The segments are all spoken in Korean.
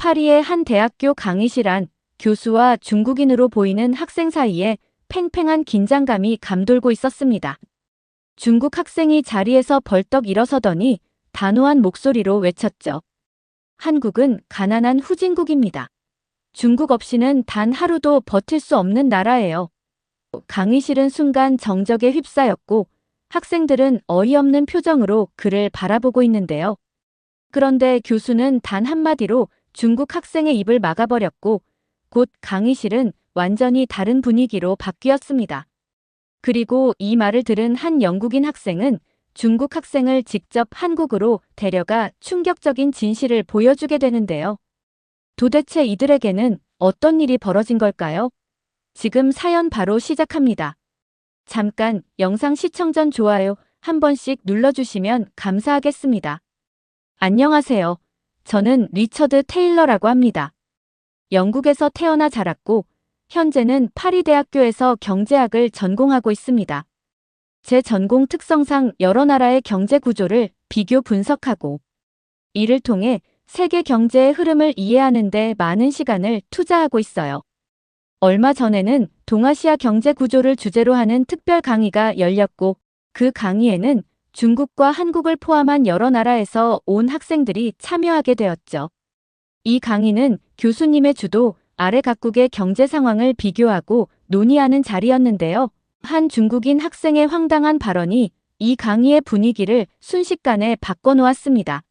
파리의 한 대학교 강의실 안 교수와 중국인으로 보이는 학생 사이에 팽팽한 긴장감이 감돌고 있었습니다. 중국 학생이 자리에서 벌떡 일어서더니 단호한 목소리로 외쳤죠. 한국은 가난한 후진국입니다. 중국 없이는 단 하루도 버틸 수 없는 나라예요. 강의실은 순간 정적에 휩싸였고 학생들은 어이없는 표정으로 그를 바라보고 있는데요. 그런데 교수는 단 한마디로 중국 학생의 입을 막아버렸고 곧 강의실은 완전히 다른 분위기로 바뀌었습니다. 그리고 이 말을 들은 한 영국인 학생은 중국 학생을 직접 한국으로 데려가 충격적인 진실을 보여주게 되는데요. 도대체 이들에게는 어떤 일이 벌어진 걸까요? 지금 사연 바로 시작합니다. 잠깐 영상 시청 전 좋아요 한 번씩 눌러주시면 감사하겠습니다. 안녕하세요. 저는 리처드 테일러라고 합니다. 영국에서 태어나 자랐고 현재는 파리 대학교에서 경제학을 전공하고 있습니다. 제 전공 특성상 여러 나라의 경제 구조를 비교 분석하고 이를 통해 세계 경제의 흐름을 이해하는 데 많은 시간을 투자하고 있어요. 얼마 전에는 동아시아 경제 구조를 주제로 하는 특별 강의가 열렸고 그 강의에는 중국과 한국을 포함한 여러 나라에서 온 학생들이 참여하게 되었죠. 이 강의는 교수님의 주도 아래 각국의 경제 상황을 비교하고 논의하는 자리였는데요. 한 중국인 학생의 황당한 발언이 이 강의의 분위기를 순식간에 바꿔놓았습니다.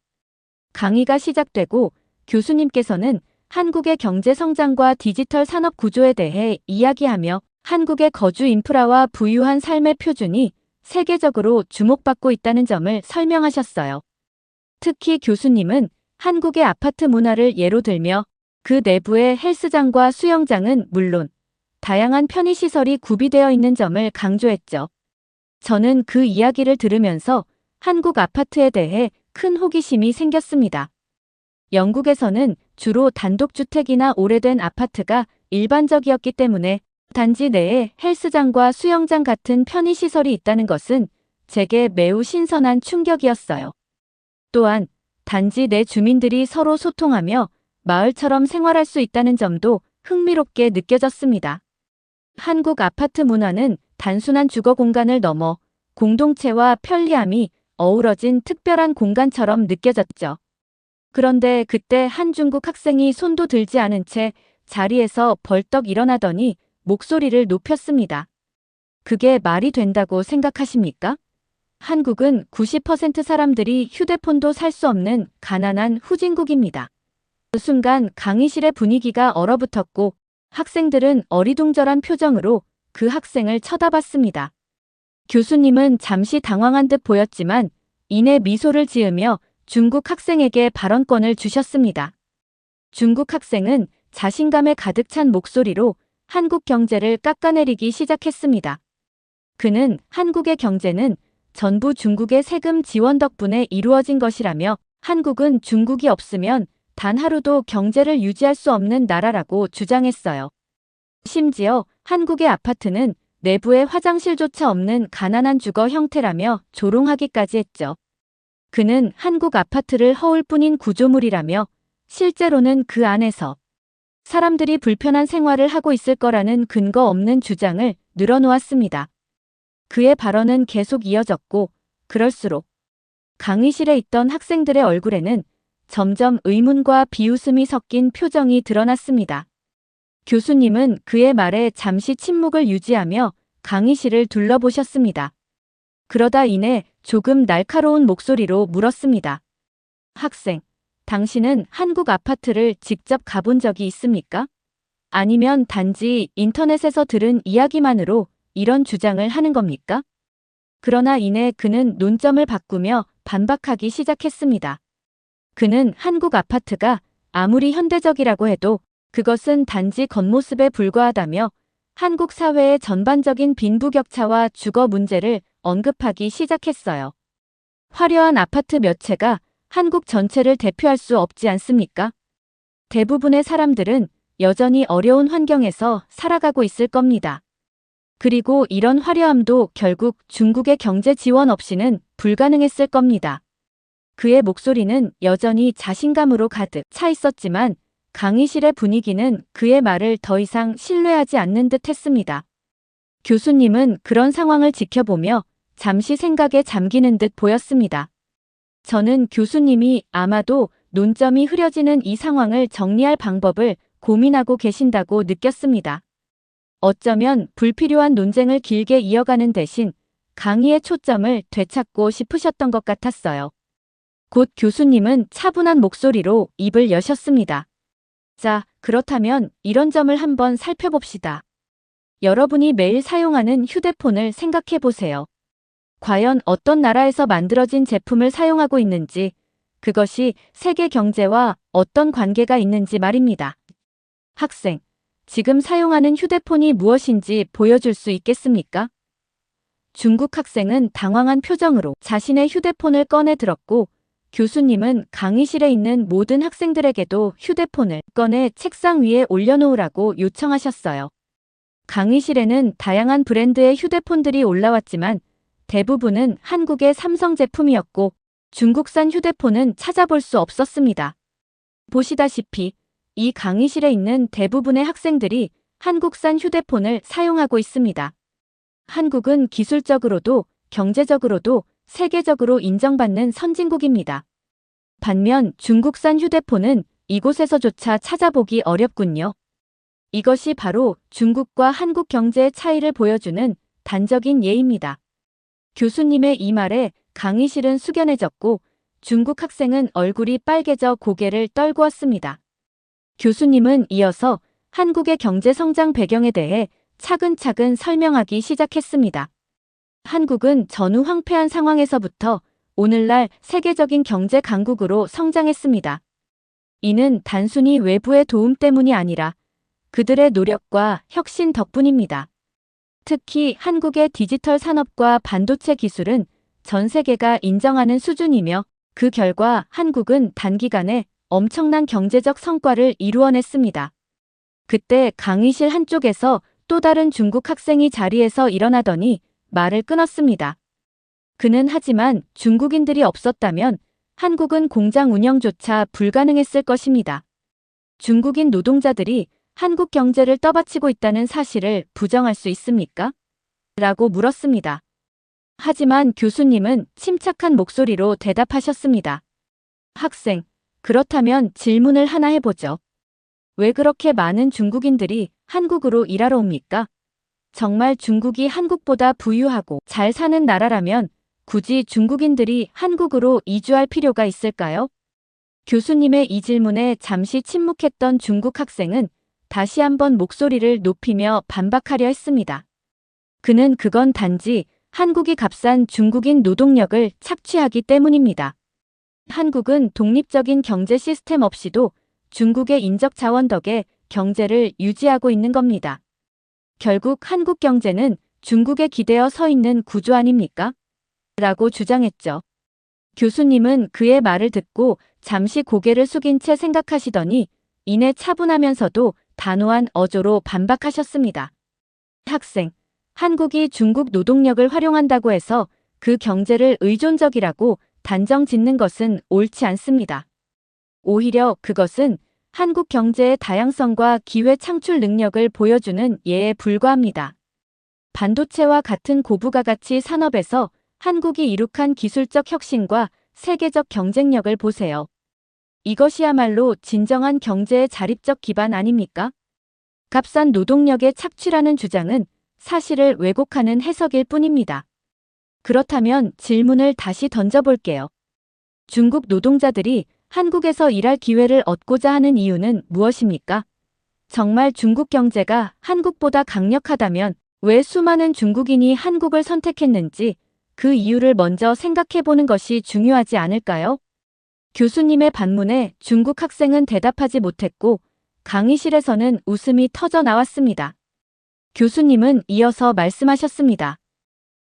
강의가 시작되고 교수님께서는 한국의 경제 성장과 디지털 산업 구조에 대해 이야기하며 한국의 거주 인프라와 부유한 삶의 표준이 세계적으로 주목받고 있다는 점을 설명하셨어요. 특히 교수님은 한국의 아파트 문화를 예로 들며 그 내부의 헬스장과 수영장은 물론 다양한 편의시설이 구비되어 있는 점을 강조했죠. 저는 그 이야기를 들으면서 한국 아파트에 대해 큰 호기심이 생겼습니다. 영국에서는 주로 단독주택이나 오래된 아파트가 일반적이었기 때문에 단지 내에 헬스장과 수영장 같은 편의시설이 있다는 것은 제게 매우 신선한 충격이었어요. 또한 단지 내 주민들이 서로 소통하며 마을처럼 생활할 수 있다는 점도 흥미롭게 느껴졌습니다. 한국 아파트 문화는 단순한 주거 공간을 넘어 공동체와 편리함이 어우러진 특별한 공간처럼 느껴졌죠. 그런데 그때 한 중국 학생이 손도 들지 않은 채 자리에서 벌떡 일어나더니 목소리를 높였습니다. 그게 말이 된다고 생각하십니까? 한국은 90% 사람들이 휴대폰도 살 수 없는 가난한 후진국입니다. 그 순간 강의실의 분위기가 얼어붙었고 학생들은 어리둥절한 표정으로 그 학생을 쳐다봤습니다. 교수님은 잠시 당황한 듯 보였지만 이내 미소를 지으며 중국 학생에게 발언권을 주셨습니다. 중국 학생은 자신감에 가득 찬 목소리로 한국 경제를 깎아내리기 시작했습니다. 그는 한국의 경제는 전부 중국의 세금 지원 덕분에 이루어진 것이라며 한국은 중국이 없으면 단 하루도 경제를 유지할 수 없는 나라라고 주장했어요. 심지어 한국의 아파트는 내부에 화장실조차 없는 가난한 주거 형태라며 조롱하기까지 했죠. 그는 한국 아파트를 허울 뿐인 구조물이라며 실제로는 그 안에서 사람들이 불편한 생활을 하고 있을 거라는 근거 없는 주장을 늘어놓았습니다. 그의 발언은 계속 이어졌고 그럴수록 강의실에 있던 학생들의 얼굴에는 점점 의문과 비웃음이 섞인 표정이 드러났습니다. 교수님은 그의 말에 잠시 침묵을 유지하며 강의실을 둘러보셨습니다. 그러다 이내 조금 날카로운 목소리로 물었습니다. 학생, 당신은 한국 아파트를 직접 가본 적이 있습니까? 아니면 단지 인터넷에서 들은 이야기만으로 이런 주장을 하는 겁니까? 그러나 이내 그는 논점을 바꾸며 반박하기 시작했습니다. 그는 한국 아파트가 아무리 현대적이라고 해도 그것은 단지 겉모습에 불과하다며 한국 사회의 전반적인 빈부격차와 주거 문제를 언급하기 시작했어요. 화려한 아파트 몇 채가 한국 전체를 대표할 수 없지 않습니까? 대부분의 사람들은 여전히 어려운 환경에서 살아가고 있을 겁니다. 그리고 이런 화려함도 결국 중국의 경제 지원 없이는 불가능했을 겁니다. 그의 목소리는 여전히 자신감으로 가득 차 있었지만 강의실의 분위기는 그의 말을 더 이상 신뢰하지 않는 듯 했습니다. 교수님은 그런 상황을 지켜보며 잠시 생각에 잠기는 듯 보였습니다. 저는 교수님이 아마도 논점이 흐려지는 이 상황을 정리할 방법을 고민하고 계신다고 느꼈습니다. 어쩌면 불필요한 논쟁을 길게 이어가는 대신 강의의 초점을 되찾고 싶으셨던 것 같았어요. 곧 교수님은 차분한 목소리로 입을 여셨습니다. 자, 그렇다면 이런 점을 한번 살펴봅시다. 여러분이 매일 사용하는 휴대폰을 생각해 보세요. 과연 어떤 나라에서 만들어진 제품을 사용하고 있는지, 그것이 세계 경제와 어떤 관계가 있는지 말입니다. 학생, 지금 사용하는 휴대폰이 무엇인지 보여줄 수 있겠습니까? 중국 학생은 당황한 표정으로 자신의 휴대폰을 꺼내 들었고, 교수님은 강의실에 있는 모든 학생들에게도 휴대폰을 꺼내 책상 위에 올려놓으라고 요청하셨어요. 강의실에는 다양한 브랜드의 휴대폰들이 올라왔지만 대부분은 한국의 삼성 제품이었고 중국산 휴대폰은 찾아볼 수 없었습니다. 보시다시피 이 강의실에 있는 대부분의 학생들이 한국산 휴대폰을 사용하고 있습니다. 한국은 기술적으로도 경제적으로도 세계적으로 인정받는 선진국입니다. 반면 중국산 휴대폰은 이곳에서조차 찾아보기 어렵군요. 이것이 바로 중국과 한국 경제의 차이를 보여주는 단적인 예입니다. 교수님의 이 말에 강의실은 숙연해졌고 중국 학생은 얼굴이 빨개져 고개를 떨구었습니다. 교수님은 이어서 한국의 경제 성장 배경에 대해 차근차근 설명하기 시작했습니다. 한국은 전후 황폐한 상황에서부터 오늘날 세계적인 경제 강국으로 성장했습니다. 이는 단순히 외부의 도움 때문이 아니라 그들의 노력과 혁신 덕분입니다. 특히 한국의 디지털 산업과 반도체 기술은 전 세계가 인정하는 수준이며 그 결과 한국은 단기간에 엄청난 경제적 성과를 이루어냈습니다. 그때 강의실 한쪽에서 또 다른 중국 학생이 자리에서 일어나더니 말을 끊었습니다. 그는 하지만 중국인들이 없었다면 한국은 공장 운영조차 불가능했을 것입니다. 중국인 노동자들이 한국 경제를 떠받치고 있다는 사실을 부정할 수 있습니까? 라고 물었습니다. 하지만 교수님은 침착한 목소리로 대답하셨습니다. 학생, 그렇다면 질문을 하나 해보죠. 왜 그렇게 많은 중국인들이 한국으로 일하러 옵니까? 정말 중국이 한국보다 부유하고 잘 사는 나라라면 굳이 중국인들이 한국으로 이주할 필요가 있을까요? 교수님의 이 질문에 잠시 침묵했던 중국 학생은 다시 한번 목소리를 높이며 반박하려 했습니다. 그건 단지 한국이 값싼 중국인 노동력을 착취하기 때문입니다. 한국은 독립적인 경제 시스템 없이도 중국의 인적 자원 덕에 경제를 유지하고 있는 겁니다. 결국 한국 경제는 중국에 기대어 서 있는 구조 아닙니까? 라고 주장했죠. 교수님은 그의 말을 듣고 잠시 고개를 숙인 채 생각하시더니 이내 차분하면서도 단호한 어조로 반박하셨습니다. 학생, 한국이 중국 노동력을 활용한다고 해서 그 경제를 의존적이라고 단정 짓는 것은 옳지 않습니다. 오히려 그것은 한국 경제의 다양성과 기회 창출 능력을 보여주는 예에 불과합니다. 반도체와 같은 고부가가치 산업에서 한국이 이룩한 기술적 혁신과 세계적 경쟁력을 보세요. 이것이야말로 진정한 경제의 자립적 기반 아닙니까? 값싼 노동력의 착취라는 주장은 사실을 왜곡하는 해석일 뿐입니다. 그렇다면 질문을 다시 던져볼게요. 중국 노동자들이 한국에서 일할 기회를 얻고자 하는 이유는 무엇입니까? 정말 중국 경제가 한국보다 강력하다면 왜 수많은 중국인이 한국을 선택했는지 그 이유를 먼저 생각해보는 것이 중요하지 않을까요? 교수님의 반문에 중국 학생은 대답하지 못했고 강의실에서는 웃음이 터져 나왔습니다. 교수님은 이어서 말씀하셨습니다.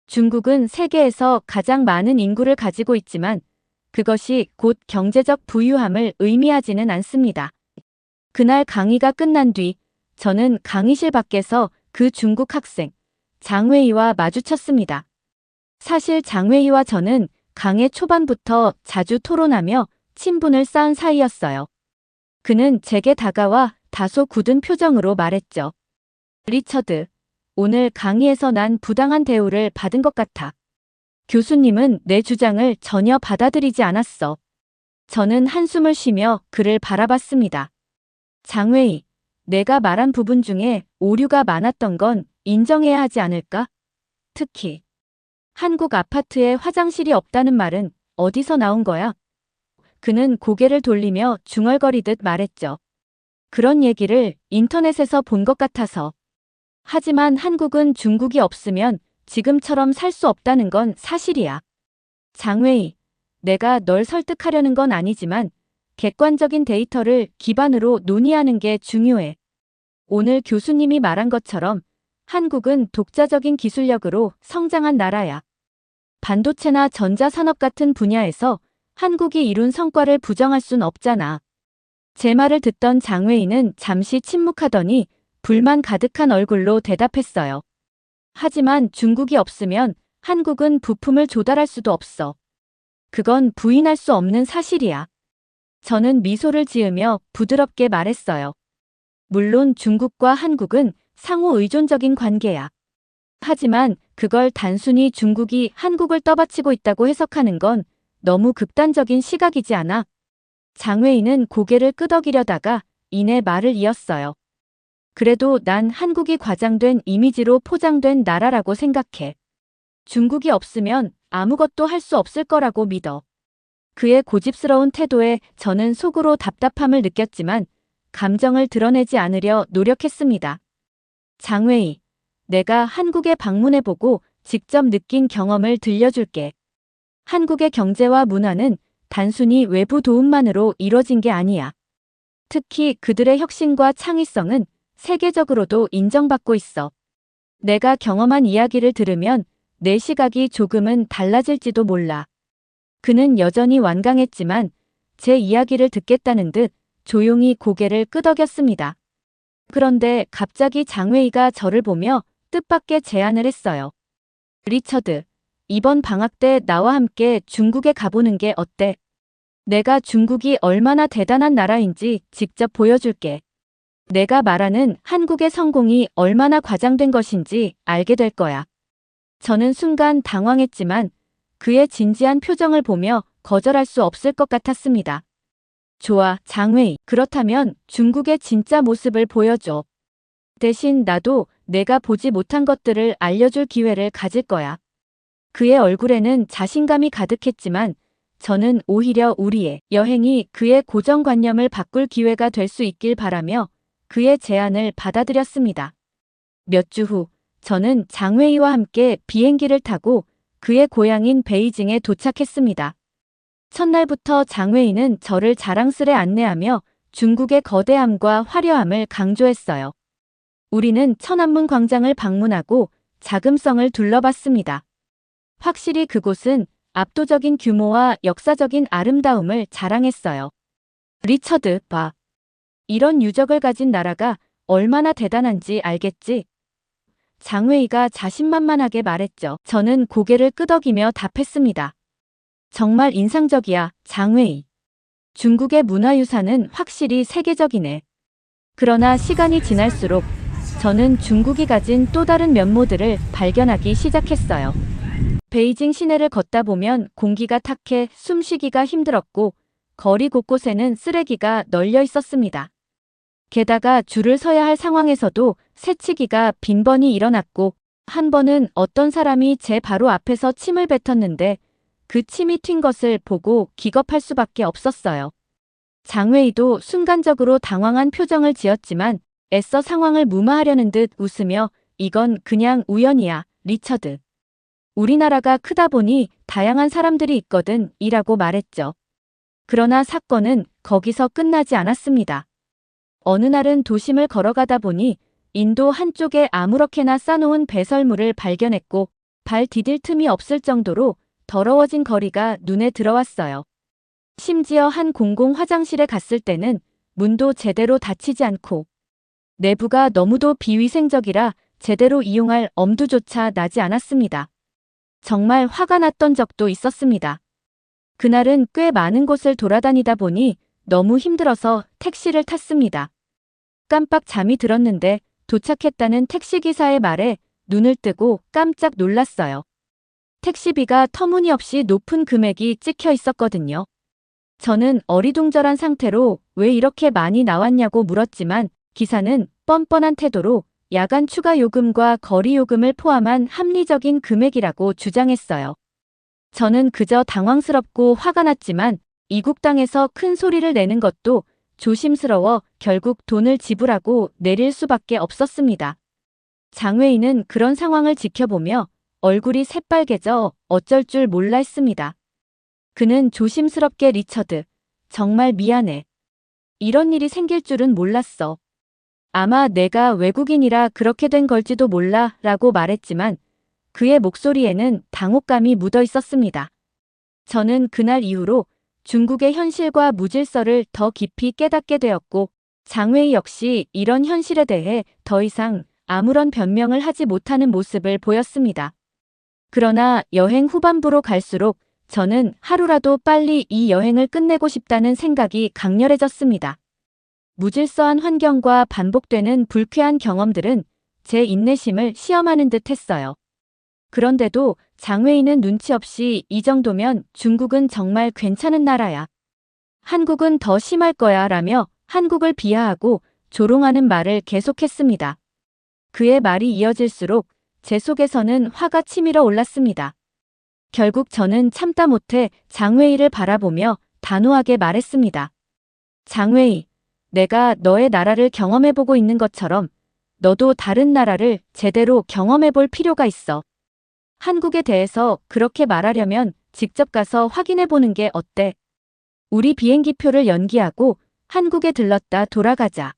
중국은 세계에서 가장 많은 인구를 가지고 있지만 그것이 곧 경제적 부유함을 의미하지는 않습니다. 그날 강의가 끝난 뒤 저는 강의실 밖에서 그 중국 학생 장웨이와 마주쳤습니다. 사실 장웨이와 저는 강의 초반부터 자주 토론하며 친분을 쌓은 사이였어요. 그는 제게 다가와 다소 굳은 표정으로 말했죠. 리처드, 오늘 강의에서 난 부당한 대우를 받은 것 같아. 교수님은 내 주장을 전혀 받아들이지 않았어. 저는 한숨을 쉬며 그를 바라봤습니다. 장웨이, 내가 말한 부분 중에 오류가 많았던 건 인정해야 하지 않을까? 특히 한국 아파트에 화장실이 없다는 말은 어디서 나온 거야? 그는 고개를 돌리며 중얼거리듯 말했죠. 그런 얘기를 인터넷에서 본 것 같아서. 하지만 한국은 중국이 없으면 지금처럼 살 수 없다는 건 사실이야. 장웨이, 내가 널 설득하려는 건 아니지만 객관적인 데이터를 기반으로 논의하는 게 중요해. 오늘 교수님이 말한 것처럼 한국은 독자적인 기술력으로 성장한 나라야. 반도체나 전자산업 같은 분야에서 한국이 이룬 성과를 부정할 순 없잖아. 제 말을 듣던 장웨이는 잠시 침묵하더니 불만 가득한 얼굴로 대답했어요. 하지만 중국이 없으면 한국은 부품을 조달할 수도 없어. 그건 부인할 수 없는 사실이야. 저는 미소를 지으며 부드럽게 말했어요. 물론 중국과 한국은 상호 의존적인 관계야. 하지만 그걸 단순히 중국이 한국을 떠받치고 있다고 해석하는 건 너무 극단적인 시각이지 않아? 장웨이는 고개를 끄덕이려다가 이내 말을 이었어요. 그래도 난 한국이 과장된 이미지로 포장된 나라라고 생각해. 중국이 없으면 아무것도 할 수 없을 거라고 믿어. 그의 고집스러운 태도에 저는 속으로 답답함을 느꼈지만 감정을 드러내지 않으려 노력했습니다. 장웨이, 내가 한국에 방문해보고 직접 느낀 경험을 들려줄게. 한국의 경제와 문화는 단순히 외부 도움만으로 이뤄진 게 아니야. 특히 그들의 혁신과 창의성은 세계적으로도 인정받고 있어. 내가 경험한 이야기를 들으면 내 시각이 조금은 달라질지도 몰라. 그는 여전히 완강했지만 제 이야기를 듣겠다는 듯 조용히 고개를 끄덕였습니다. 그런데 갑자기 장웨이가 저를 보며 뜻밖의 제안을 했어요. 리처드, 이번 방학 때 나와 함께 중국에 가보는 게 어때? 내가 중국이 얼마나 대단한 나라인지 직접 보여줄게. 내가 말하는 한국의 성공이 얼마나 과장된 것인지 알게 될 거야. 저는 순간 당황했지만 그의 진지한 표정을 보며 거절할 수 없을 것 같았습니다. 좋아, 장웨이. 그렇다면 중국의 진짜 모습을 보여줘. 대신 나도 내가 보지 못한 것들을 알려줄 기회를 가질 거야. 그의 얼굴에는 자신감이 가득했지만 저는 오히려 우리의 여행이 그의 고정관념을 바꿀 기회가 될 수 있길 바라며 그의 제안을 받아들였습니다. 몇 주 후, 저는 장웨이와 함께 비행기를 타고 그의 고향인 베이징에 도착했습니다. 첫날부터 장웨이는 저를 자랑스레 안내하며 중국의 거대함과 화려함을 강조했어요. 우리는 천안문 광장을 방문하고 자금성을 둘러봤습니다. 확실히 그곳은 압도적인 규모와 역사적인 아름다움을 자랑했어요. 리처드, 봐. 이런 유적을 가진 나라가 얼마나 대단한지 알겠지? 장웨이가 자신만만하게 말했죠. 저는 고개를 끄덕이며 답했습니다. 정말 인상적이야, 장웨이. 중국의 문화유산은 확실히 세계적이네. 그러나 시간이 지날수록 저는 중국이 가진 또 다른 면모들을 발견하기 시작했어요. 베이징 시내를 걷다 보면 공기가 탁해 숨쉬기가 힘들었고 거리 곳곳에는 쓰레기가 널려 있었습니다. 게다가 줄을 서야 할 상황에서도 새치기가 빈번히 일어났고 한 번은 어떤 사람이 제 바로 앞에서 침을 뱉었는데 그 침이 튄 것을 보고 기겁할 수밖에 없었어요. 장웨이도 순간적으로 당황한 표정을 지었지만 애써 상황을 무마하려는 듯 웃으며 이건 그냥 우연이야, 리처드. 우리나라가 크다 보니 다양한 사람들이 있거든 이라고 말했죠. 그러나 사건은 거기서 끝나지 않았습니다. 어느 날은 도심을 걸어가다 보니 인도 한쪽에 아무렇게나 싸놓은 배설물을 발견했고 발 디딜 틈이 없을 정도로 더러워진 거리가 눈에 들어왔어요. 심지어 한 공공 화장실에 갔을 때는 문도 제대로 닫히지 않고 내부가 너무도 비위생적이라 제대로 이용할 엄두조차 나지 않았습니다. 정말 화가 났던 적도 있었습니다. 그날은 꽤 많은 곳을 돌아다니다 보니 너무 힘들어서 택시를 탔습니다. 깜빡 잠이 들었는데 도착했다는 택시기사의 말에 눈을 뜨고 깜짝 놀랐어요. 택시비가 터무니없이 높은 금액이 찍혀 있었거든요. 저는 어리둥절한 상태로 왜 이렇게 많이 나왔냐고 물었지만 기사는 뻔뻔한 태도로 야간 추가 요금과 거리 요금을 포함한 합리적인 금액이라고 주장했어요. 저는 그저 당황스럽고 화가 났지만 이국 땅에서 큰 소리를 내는 것도 조심스러워 결국 돈을 지불하고 내릴 수밖에 없었습니다. 장웨이는 그런 상황을 지켜보며 얼굴이 새빨개져 어쩔 줄 몰라 했습니다. 그는 조심스럽게 리처드, 정말 미안해. 이런 일이 생길 줄은 몰랐어. 아마 내가 외국인이라 그렇게 된 걸지도 몰라 라고 말했지만 그의 목소리에는 당혹감이 묻어 있었습니다. 저는 그날 이후로 중국의 현실과 무질서를 더 깊이 깨닫게 되었고 장웨이 역시 이런 현실에 대해 더 이상 아무런 변명을 하지 못하는 모습을 보였습니다. 그러나 여행 후반부로 갈수록 저는 하루라도 빨리 이 여행을 끝내고 싶다는 생각이 강렬해졌습니다. 무질서한 환경과 반복되는 불쾌한 경험들은 제 인내심을 시험하는 듯 했어요. 그런데도 장웨이는 눈치 없이 이 정도면 중국은 정말 괜찮은 나라야. 한국은 더 심할 거야 라며 한국을 비하하고 조롱하는 말을 계속했습니다. 그의 말이 이어질수록 제 속에서는 화가 치밀어 올랐습니다. 결국 저는 참다 못해 장웨이를 바라보며 단호하게 말했습니다. 장웨이, 내가 너의 나라를 경험해보고 있는 것처럼 너도 다른 나라를 제대로 경험해볼 필요가 있어. 한국에 대해서 그렇게 말하려면 직접 가서 확인해보는 게 어때? 우리 비행기표를 연기하고 한국에 들렀다 돌아가자.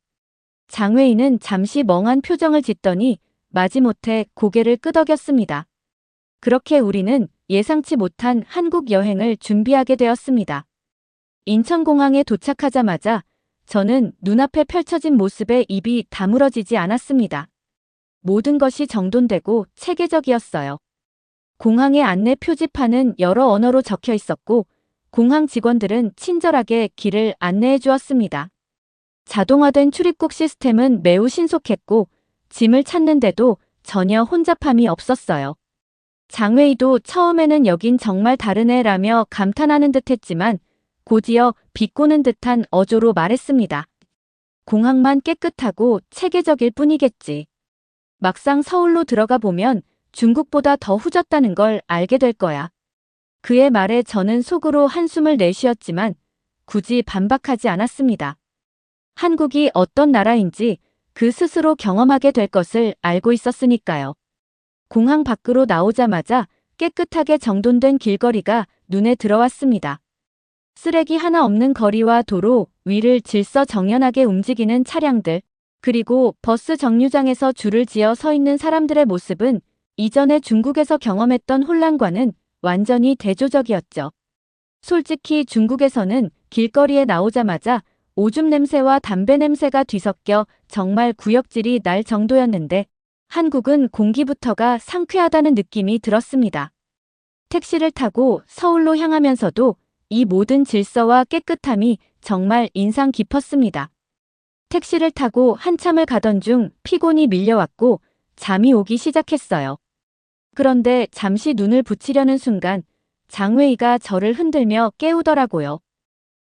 장웨이는 잠시 멍한 표정을 짓더니 마지못해 고개를 끄덕였습니다. 그렇게 우리는 예상치 못한 한국 여행을 준비하게 되었습니다. 인천공항에 도착하자마자 저는 눈앞에 펼쳐진 모습에 입이 다물어지지 않았습니다. 모든 것이 정돈되고 체계적이었어요. 공항의 안내 표지판은 여러 언어로 적혀 있었고 공항 직원들은 친절하게 길을 안내해 주었습니다. 자동화된 출입국 시스템은 매우 신속했고 짐을 찾는데도 전혀 혼잡함이 없었어요. 장웨이도 처음에는 여긴 정말 다르네 라며 감탄하는 듯 했지만 곧이어 비꼬는 듯한 어조로 말했습니다. 공항만 깨끗하고 체계적일 뿐이겠지. 막상 서울로 들어가 보면 중국보다 더 후졌다는 걸 알게 될 거야. 그의 말에 저는 속으로 한숨을 내쉬었지만 굳이 반박하지 않았습니다. 한국이 어떤 나라인지 그 스스로 경험하게 될 것을 알고 있었으니까요. 공항 밖으로 나오자마자 깨끗하게 정돈된 길거리가 눈에 들어왔습니다. 쓰레기 하나 없는 거리와 도로 위를 질서정연하게 움직이는 차량들, 그리고 버스 정류장에서 줄을 지어 서 있는 사람들의 모습은 이전에 중국에서 경험했던 혼란과는 완전히 대조적이었죠. 솔직히 중국에서는 길거리에 나오자마자 오줌 냄새와 담배 냄새가 뒤섞여 정말 구역질이 날 정도였는데 한국은 공기부터가 상쾌하다는 느낌이 들었습니다. 택시를 타고 서울로 향하면서도 이 모든 질서와 깨끗함이 정말 인상 깊었습니다. 택시를 타고 한참을 가던 중 피곤이 밀려왔고 잠이 오기 시작했어요. 그런데 잠시 눈을 붙이려는 순간 장웨이가 저를 흔들며 깨우더라고요.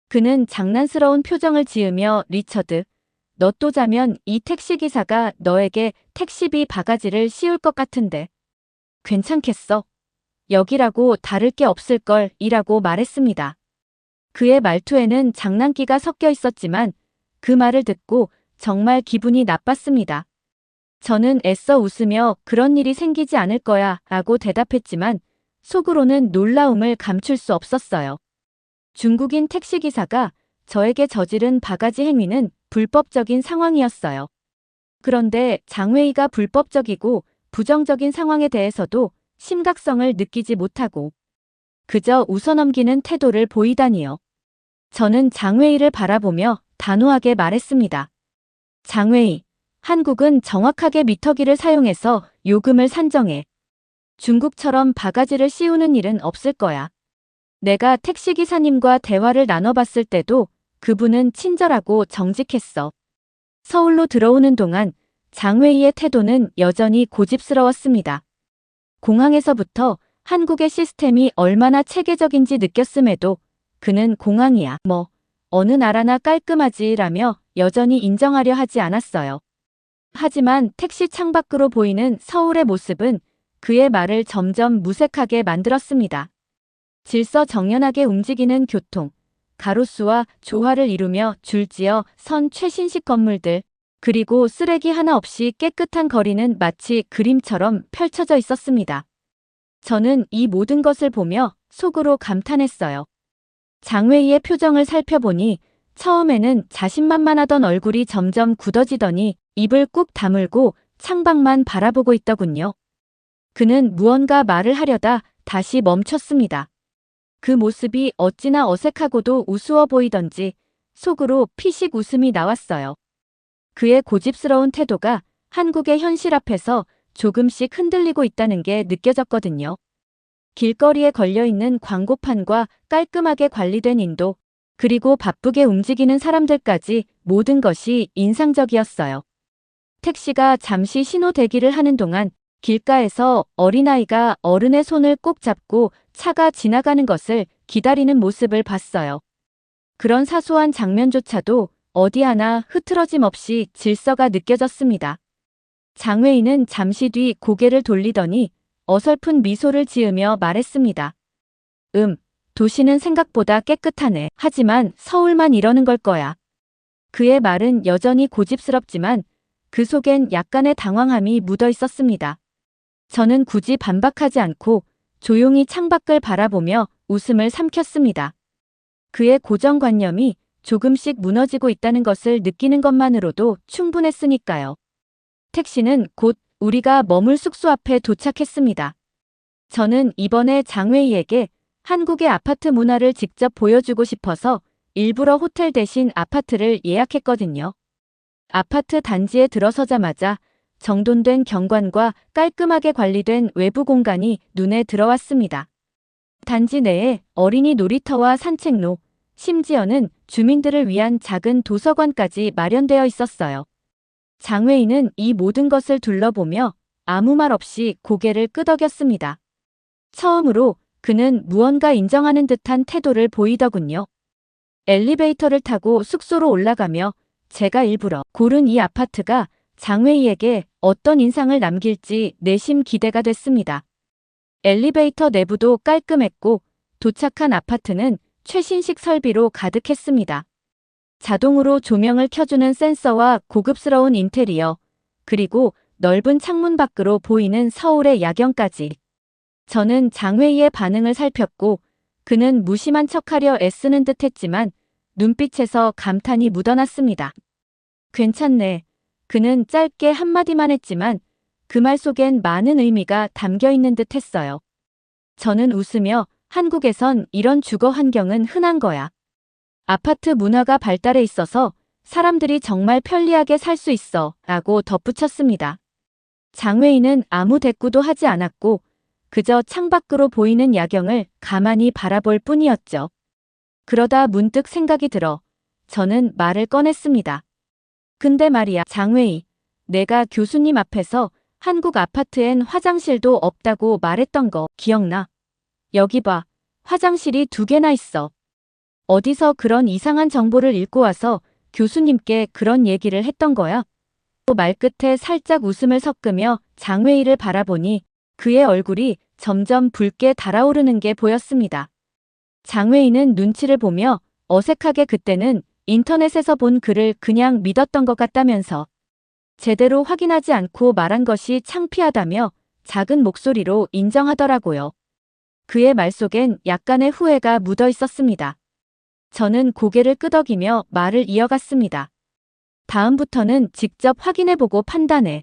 그는 장난스러운 표정을 지으며 리처드, 너 또 자면 이 택시기사가 너에게 택시비 바가지를 씌울 것 같은데. 괜찮겠어? 여기라고 다를 게 없을걸 이라고 말했습니다. 그의 말투에는 장난기가 섞여 있었지만 그 말을 듣고 정말 기분이 나빴습니다. 저는 애써 웃으며 그런 일이 생기지 않을 거야 라고 대답했지만 속으로는 놀라움을 감출 수 없었어요. 중국인 택시기사가 저에게 저지른 바가지 행위는 불법적인 상황이었어요. 그런데 장웨이가 불법적이고 부정적인 상황에 대해서도 심각성을 느끼지 못하고 그저 웃어넘기는 태도를 보이다니요. 저는 장웨이를 바라보며 단호하게 말했습니다. 장웨이, 한국은 정확하게 미터기를 사용해서 요금을 산정해. 중국처럼 바가지를 씌우는 일은 없을 거야. 내가 택시기사님과 대화를 나눠봤을 때도 그분은 친절하고 정직했어. 서울로 들어오는 동안 장웨이의 태도는 여전히 고집스러웠습니다. 공항에서부터 한국의 시스템이 얼마나 체계적인지 느꼈음에도 그는 공항이야, 뭐, 어느 나라나 깔끔하지라며 여전히 인정하려 하지 않았어요. 하지만 택시 창밖으로 보이는 서울의 모습은 그의 말을 점점 무색하게 만들었습니다. 질서정연하게 움직이는 교통, 가로수와 조화를 이루며 줄지어 선 최신식 건물들, 그리고 쓰레기 하나 없이 깨끗한 거리는 마치 그림처럼 펼쳐져 있었습니다. 저는 이 모든 것을 보며 속으로 감탄했어요. 장웨이의 표정을 살펴보니 처음에는 자신만만하던 얼굴이 점점 굳어지더니 입을 꾹 다물고 창밖만 바라보고 있더군요. 그는 무언가 말을 하려다 다시 멈췄습니다. 그 모습이 어찌나 어색하고도 우스워 보이던지 속으로 피식 웃음이 나왔어요. 그의 고집스러운 태도가 한국의 현실 앞에서 조금씩 흔들리고 있다는 게 느껴졌거든요. 길거리에 걸려있는 광고판과 깔끔하게 관리된 인도, 그리고 바쁘게 움직이는 사람들까지 모든 것이 인상적이었어요. 택시가 잠시 신호 대기를 하는 동안 길가에서 어린아이가 어른의 손을 꼭 잡고 차가 지나가는 것을 기다리는 모습을 봤어요. 그런 사소한 장면조차도 어디 하나 흐트러짐 없이 질서가 느껴졌습니다. 장웨이는 잠시 뒤 고개를 돌리더니 어설픈 미소를 지으며 말했습니다. 도시는 생각보다 깨끗하네. 하지만 서울만 이러는 걸 거야. 그의 말은 여전히 고집스럽지만 그 속엔 약간의 당황함이 묻어 있었습니다. 저는 굳이 반박하지 않고 조용히 창밖을 바라보며 웃음을 삼켰습니다. 그의 고정관념이 조금씩 무너지고 있다는 것을 느끼는 것만으로도 충분했으니까요. 택시는 곧 우리가 머물 숙소 앞에 도착했습니다. 저는 이번에 장웨이에게 한국의 아파트 문화를 직접 보여주고 싶어서 일부러 호텔 대신 아파트를 예약했거든요. 아파트 단지에 들어서자마자 정돈된 경관과 깔끔하게 관리된 외부 공간이 눈에 들어왔습니다. 단지 내에 어린이 놀이터와 산책로, 심지어는 주민들을 위한 작은 도서관까지 마련되어 있었어요. 장웨이는 이 모든 것을 둘러보며 아무 말 없이 고개를 끄덕였습니다. 처음으로 그는 무언가 인정하는 듯한 태도를 보이더군요. 엘리베이터를 타고 숙소로 올라가며 제가 일부러 고른 이 아파트가 장웨이에게 어떤 인상을 남길지 내심 기대가 됐습니다. 엘리베이터 내부도 깔끔했고 도착한 아파트는 최신식 설비로 가득했습니다. 자동으로 조명을 켜주는 센서와 고급스러운 인테리어, 그리고 넓은 창문 밖으로 보이는 서울의 야경까지. 저는 장웨이의 반응을 살폈고 그는 무심한 척하려 애쓰는 듯 했지만 눈빛에서 감탄이 묻어났습니다. 괜찮네. 그는 짧게 한마디만 했지만 그 말 속엔 많은 의미가 담겨 있는 듯 했어요. 저는 웃으며 한국에선 이런 주거 환경은 흔한 거야. 아파트 문화가 발달해 있어서 사람들이 정말 편리하게 살 수 있어 라고 덧붙였습니다. 장웨이는 아무 대꾸도 하지 않았고 그저 창밖으로 보이는 야경을 가만히 바라볼 뿐이었죠. 그러다 문득 생각이 들어 저는 말을 꺼냈습니다. 근데 말이야, 장웨이. 내가 교수님 앞에서 한국 아파트엔 화장실도 없다고 말했던 거 기억나? 여기 봐. 화장실이 2개나 있어. 어디서 그런 이상한 정보를 읽고 와서 교수님께 그런 얘기를 했던 거야? 또 말끝에 살짝 웃음을 섞으며 장웨이를 바라보니 그의 얼굴이 점점 붉게 달아오르는 게 보였습니다. 장웨이는 눈치를 보며 어색하게 그때는 인터넷에서 본 글을 그냥 믿었던 것 같다면서 제대로 확인하지 않고 말한 것이 창피하다며 작은 목소리로 인정하더라고요. 그의 말 속엔 약간의 후회가 묻어 있었습니다. 저는 고개를 끄덕이며 말을 이어갔습니다. 다음부터는 직접 확인해보고 판단해.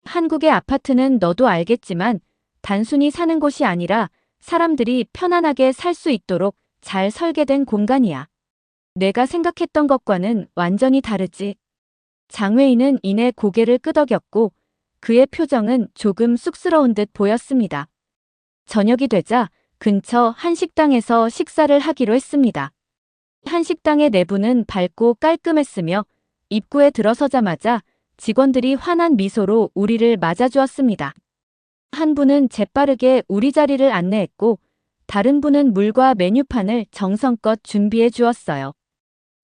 한국의 아파트는 너도 알겠지만 단순히 사는 곳이 아니라 사람들이 편안하게 살 수 있도록 잘 설계된 공간이야. 내가 생각했던 것과는 완전히 다르지. 장웨이는 이내 고개를 끄덕였고 그의 표정은 조금 쑥스러운 듯 보였습니다. 저녁이 되자 근처 한 식당에서 식사를 하기로 했습니다. 한식당의 내부는 밝고 깔끔했으며 입구에 들어서자마자 직원들이 환한 미소로 우리를 맞아주었습니다. 한 분은 재빠르게 우리 자리를 안내했고 다른 분은 물과 메뉴판을 정성껏 준비해 주었어요.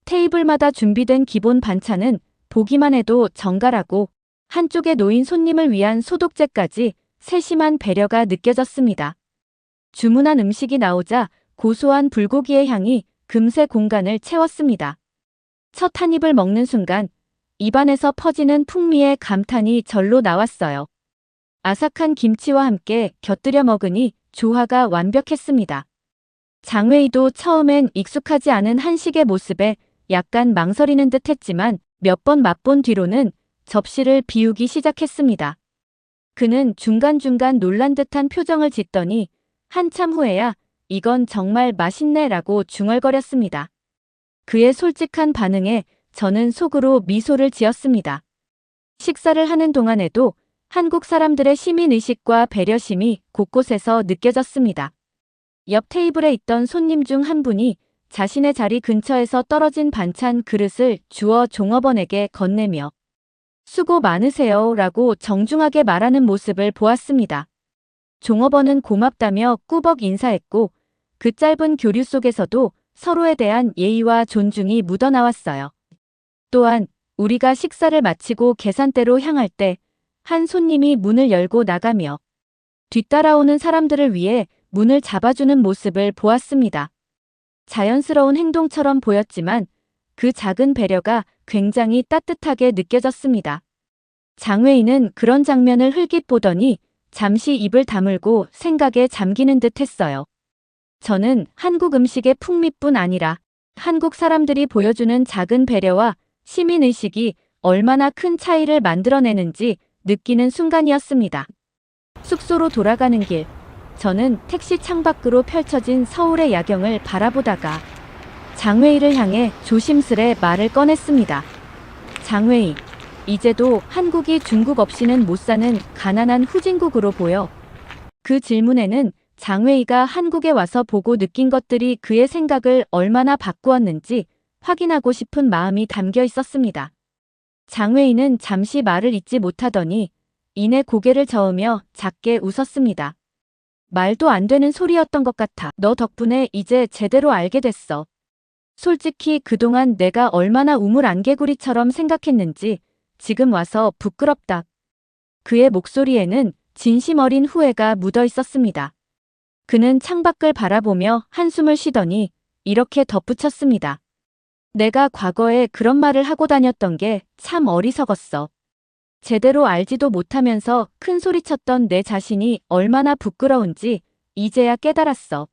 테이블마다 준비된 기본 반찬은 보기만 해도 정갈하고 한쪽에 놓인 손님을 위한 소독제까지 세심한 배려가 느껴졌습니다. 주문한 음식이 나오자 고소한 불고기의 향이 금세 공간을 채웠습니다. 첫 한 입을 먹는 순간 입안에서 퍼지는 풍미의 감탄이 절로 나왔어요. 아삭한 김치와 함께 곁들여 먹으니 조화가 완벽했습니다. 장웨이도 처음엔 익숙하지 않은 한식의 모습에 약간 망설이는 듯 했지만 몇 번 맛본 뒤로는 접시를 비우기 시작했습니다. 그는 중간중간 놀란 듯한 표정을 짓더니 한참 후에야 이건 정말 맛있네 라고 중얼거렸습니다. 그의 솔직한 반응에 저는 속으로 미소를 지었습니다. 식사를 하는 동안에도 한국 사람들의 시민의식과 배려심이 곳곳에서 느껴졌습니다. 옆 테이블에 있던 손님 중 한 분이 자신의 자리 근처에서 떨어진 반찬 그릇을 주워 종업원에게 건네며 수고 많으세요 라고 정중하게 말하는 모습을 보았습니다. 종업원은 고맙다며 꾸벅 인사했고 그 짧은 교류 속에서도 서로에 대한 예의와 존중이 묻어나왔어요. 또한 우리가 식사를 마치고 계산대로 향할 때 한 손님이 문을 열고 나가며 뒤따라오는 사람들을 위해 문을 잡아주는 모습을 보았습니다. 자연스러운 행동처럼 보였지만 그 작은 배려가 굉장히 따뜻하게 느껴졌습니다. 장웨이는 그런 장면을 흘낏 보더니 잠시 입을 다물고 생각에 잠기는 듯 했어요. 저는 한국 음식의 풍미뿐 아니라 한국 사람들이 보여주는 작은 배려와 시민의식이 얼마나 큰 차이를 만들어내는지 느끼는 순간이었습니다. 숙소로 돌아가는 길, 저는 택시 창밖으로 펼쳐진 서울의 야경을 바라보다가 장웨이를 향해 조심스레 말을 꺼냈습니다. 장웨이, 이제도 한국이 중국 없이는 못 사는 가난한 후진국으로 보여. 그 질문에는 장웨이가 한국에 와서 보고 느낀 것들이 그의 생각을 얼마나 바꾸었는지 확인하고 싶은 마음이 담겨 있었습니다. 장웨이는 잠시 말을 잇지 못하더니 이내 고개를 저으며 작게 웃었습니다. 말도 안 되는 소리였던 것 같아. 너 덕분에 이제 제대로 알게 됐어. 솔직히 그동안 내가 얼마나 우물안개구리처럼 생각했는지 지금 와서 부끄럽다. 그의 목소리에는 진심 어린 후회가 묻어 있었습니다. 그는 창밖을 바라보며 한숨을 쉬더니 이렇게 덧붙였습니다. 내가 과거에 그런 말을 하고 다녔던 게 참 어리석었어. 제대로 알지도 못하면서 큰 소리쳤던 내 자신이 얼마나 부끄러운지 이제야 깨달았어.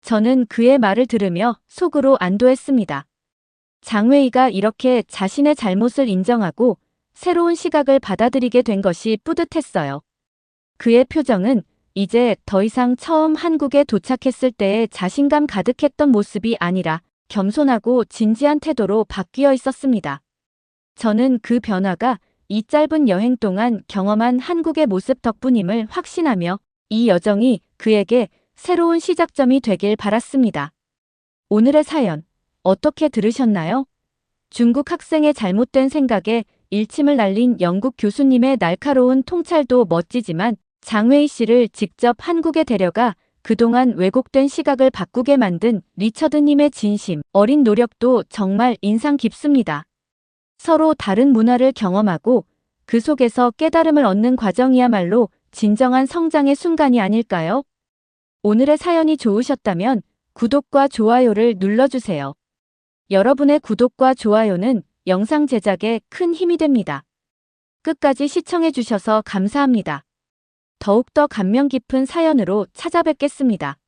저는 그의 말을 들으며 속으로 안도했습니다. 장웨이가 이렇게 자신의 잘못을 인정하고 새로운 시각을 받아들이게 된 것이 뿌듯했어요. 그의 표정은 이제 더 이상 처음 한국에 도착했을 때의 자신감 가득했던 모습이 아니라 겸손하고 진지한 태도로 바뀌어 있었습니다. 저는 그 변화가 이 짧은 여행 동안 경험한 한국의 모습 덕분임을 확신하며 이 여정이 그에게 새로운 시작점이 되길 바랐습니다. 오늘의 사연, 어떻게 들으셨나요? 중국 학생의 잘못된 생각에 일침을 날린 영국 교수님의 날카로운 통찰도 멋지지만 장웨이 씨를 직접 한국에 데려가 그동안 왜곡된 시각을 바꾸게 만든 리처드님의 진심, 어린 노력도 정말 인상 깊습니다. 서로 다른 문화를 경험하고 그 속에서 깨달음을 얻는 과정이야말로 진정한 성장의 순간이 아닐까요? 오늘의 사연이 좋으셨다면 구독과 좋아요를 눌러주세요. 여러분의 구독과 좋아요는 영상 제작에 큰 힘이 됩니다. 끝까지 시청해주셔서 감사합니다. 더욱더 감명 깊은 사연으로 찾아뵙겠습니다.